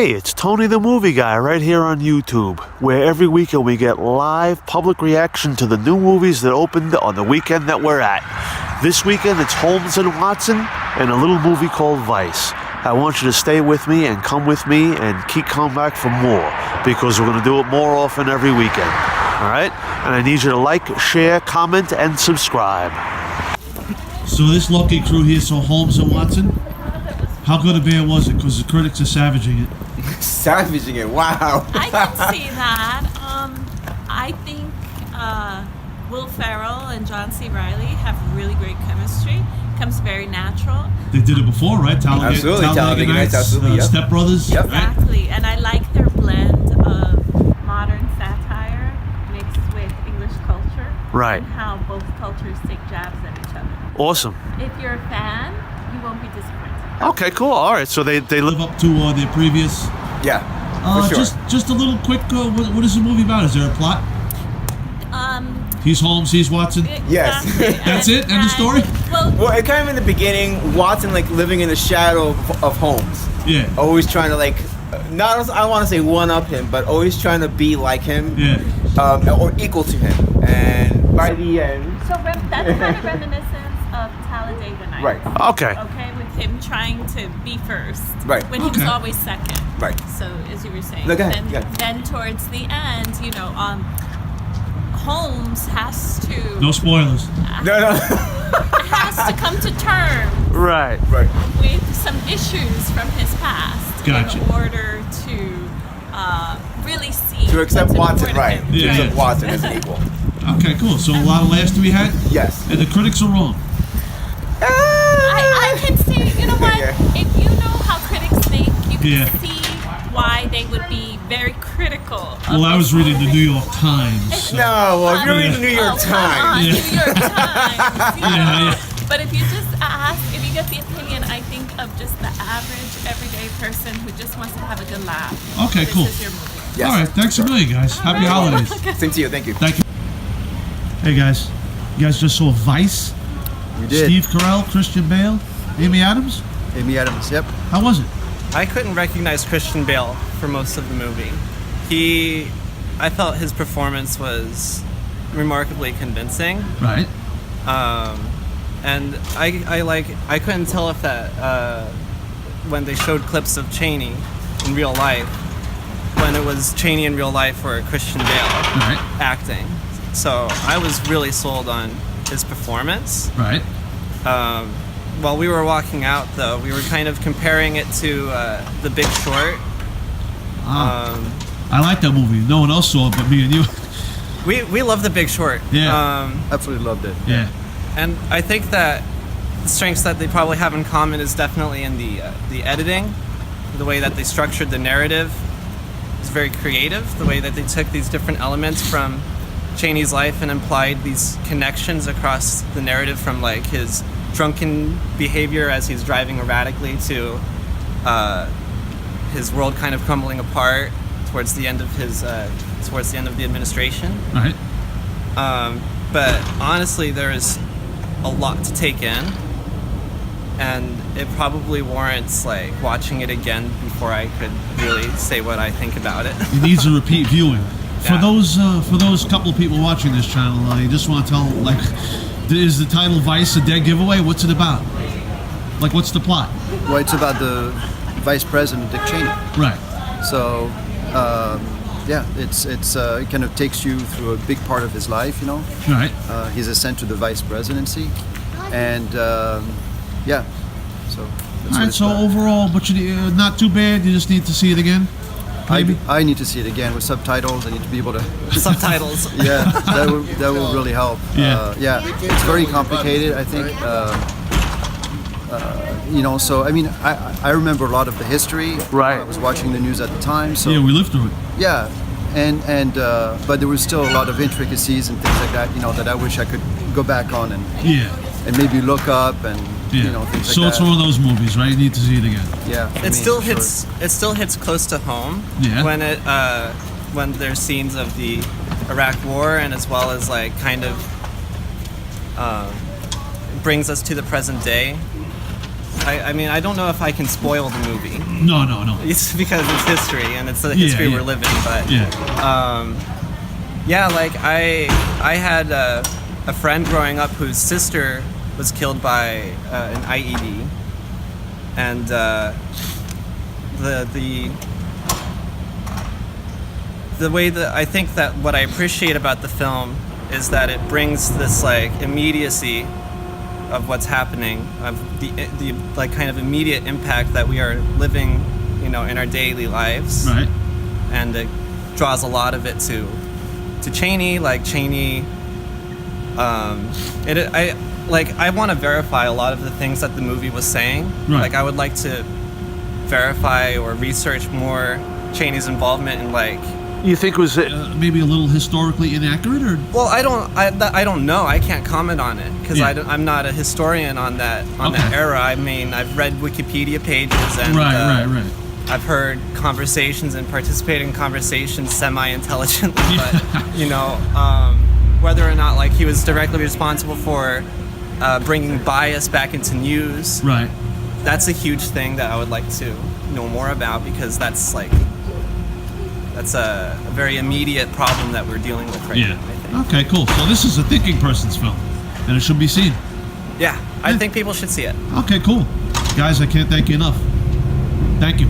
Hey, it's Tony the Movie Guy right here on YouTube, where every weekend we get live public reaction to the new movies that opened on the weekend that we're at. This weekend it's Holmes and Watson and a little movie called Vice. I want you to stay with me and come with me and keep coming back for more, because we're going to do it more often every weekend. Alright? And I need you to like, share, comment, and subscribe. So this lucky crew here saw Holmes and Watson. How good a bear was it? Because the critics are savaging it. Savaging it, wow. I can see that. I think Will Ferrell and John C. Reilly have really great chemistry. Comes very natural. They did it before, right? Absolutely, Talladega Nights, absolutely, yep. Step Brothers. Yep. Exactly, and I like their blend of modern satire mixed with English culture. Right. And how both cultures take jabs at each other. Awesome. If you're a fan, you won't be disappointed. Okay, cool. All right, so they live up to their previous. Yeah, for sure. Just a little quick. What is the movie about? Is there a plot? He's Holmes. He's Watson. Yes. That's it. End of story. Well, it kind of in the beginning, Watson like living in the shadow of Holmes. Yeah. Always trying to like, not I don't want to say one up him, but always trying to be like him. Yeah. Or equal to him. And by the end. So that's kind of reminiscent of Talladega Nights. Right. Okay. Okay, with him trying to be first. Right. When he was always second. Right. So as you were saying. Look ahead, yeah. Then towards the end, Holmes has to. No spoilers. No. Has to come to terms Right. with some issues from his past Gotcha. in order to really see To accept what's Watson, important right. to him. Yeah. To accept Watson as an equal. Okay, cool. So a lot of laughs to be had. Yes. And the critics are wrong. I can see, you know what? Yeah. If you know how critics think, you can Yeah. see why they would be very critical. Of Well, I was this reading the movie. New York Times. So. No, well, if you're reading the New York Come on, Times. Yeah. New York Times. You know? Yeah. But if you just ask, if you get the opinion, I think, of just the average, everyday person who just wants to have a good laugh. Okay, this cool. is your movie. Yes. All right, thanks a million, guys. Happy holidays. Same to you, thank you. Thank you. Hey, guys. You guys just saw Vice. We did. Steve Carell, Christian Bale, Amy Adams. Amy Adams, yep. How was it? I couldn't recognize Christian Bale for most of the movie. I felt his performance was remarkably convincing. Right. And I couldn't tell if that when they showed clips of Cheney in real life, when it was Cheney in real life or Christian Bale acting. So I was really sold on his performance. Right. While we were walking out, though, we were kind of comparing it to The Big Short. I like that movie. No one else saw it but me and you. We love The Big Short. Yeah. Absolutely loved it. Yeah. And I think that the strengths that they probably have in common is definitely in the editing, the way that they structured the narrative is very creative. The way that they took these different elements from Cheney's life and implied these connections across the narrative, from like his drunken behavior as he's driving erratically to his world kind of crumbling apart towards the end of the administration. Right. But honestly, there is a lot to take in, and it probably warrants like watching it again before I could really say what I think about it. It needs a repeat viewing. For Yeah. those couple of people watching this channel, I just want to tell, like, is the title Vice a dead giveaway? What's it about? Like, what's the plot? Well, it's about the Vice President, Dick Cheney. Right. So, yeah, it kind of takes you through a big part of his life, you know. Right. His ascent to the vice presidency. And, yeah, so... All right. So overall, but not too bad. You just need to see it again. Maybe. I need to see it again with subtitles. I need to be able to... Subtitles. Yeah, that will really help. Yeah. Yeah, it's very complicated, I think. You know, so I mean, I remember a lot of the history. Right. I was watching the news at the time, so Yeah, we lived through it. yeah, and but there was still a lot of intricacies and things like that. You know, that I wish I could go back on and Yeah. maybe look up and Yeah. you know things like So that. it's one of those movies, right? You need to see it again. Yeah, for It me, still for sure. hits. It still hits close to home. Yeah. When there's scenes of the Iraq War, and as well as like kind of brings us to the present day. I mean, I don't know if I can spoil the movie. No. It's because it's history and it's the history yeah. we're living. But Yeah. yeah, like I had a friend growing up whose sister was killed by an IED, and the way that I think that what I appreciate about the film is that it brings this like immediacy of what's happening, of the like kind of immediate impact that we are living, you know, in our daily lives. Right. And it draws a lot of it to Cheney. Like Cheney, I want to verify a lot of the things that the movie was saying. Right. Like I would like to verify or research more Cheney's involvement in like. You think was it? Maybe a little historically inaccurate, or Well, I don't know. I can't comment on it because Yeah. I'm not a historian on that Okay. era. I mean, I've read Wikipedia pages and right. I've heard conversations and participated in conversations semi-intelligently, but you know, whether or not like he was directly responsible for bringing bias back into news, Right. that's a huge thing that I would like to know more about because that's a very immediate problem that we're dealing with right now, I think. Okay, cool. So this is a thinking person's film, and it should be seen. Yeah, I think people should see it. Okay, cool. Guys, I can't thank you enough. Thank you.